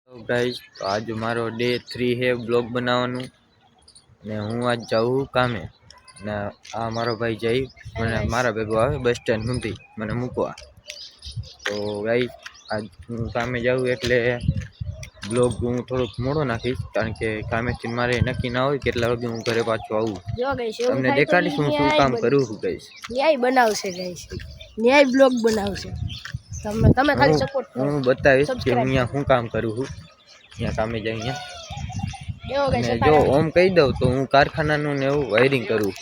તો ગાઈસ તો આજ મારો ડે 3 है બ્લોગ બનાવવાનું ને હું આજ જાઉં કામે ને આ મારો ભાઈ જઈ મને મારા ભેગો આવે બસ સ્ટેન્ડ સુધી મને મૂકવા। તો ગાઈસ આજ હું કામે જાઉં એટલે બ્લોગ હું થોડુંક મોડો નાખીશ કારણ કે કામેથી મારે નક્કી ના હોય કેટલા વાગે હું ઘરે પાછો આવું। તમને દેખાડીશ હું શું કામ કરું છું ગાઈસ। ન્યાય બનાવશે ગાઈસ, ન્યાય બ્લોગ બનાવશે। તમે ખાલી સપોર્ટ કરો। હું બતાવીશ કે હું અહીંયા શું કામ કરું છું। અહીંયા કામે જાય અહીંયા અને જો ઓમ કહી દઉં તો હું કારખાનાનું ને એવું વાયરિંગ કરું।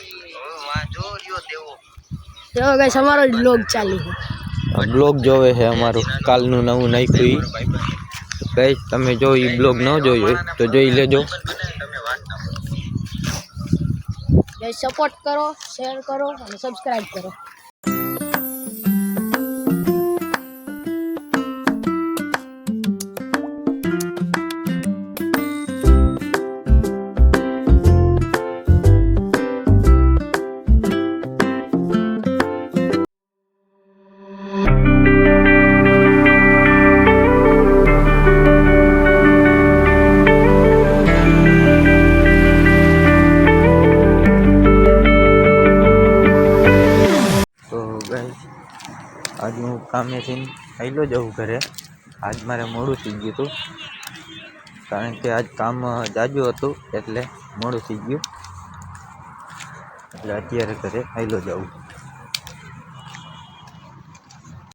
જો ગાઈસ અમારો બ્લોગ ચાલુ છે, બ્લોગ જોવે છે અમારું કાલનું નવું નાખ્યું ગાઈસ। તમે જો ઈ બ્લોગ ન જોયો હોય તો જોઈ લેજો ગાઈસ। સપોર્ટ કરો, શેર કરો અને સબસ્ક્રાઇબ કરો। આજ હું કામેથી આવેલો જાઉં ઘરે। આજ મારે મોડું થઈ ગયું હતું કારણ કે આજ કામ જાજુ હતું એટલે મોડું થઈ ગયું, એટલે અત્યારે ઘરે આવેલો જાઉં।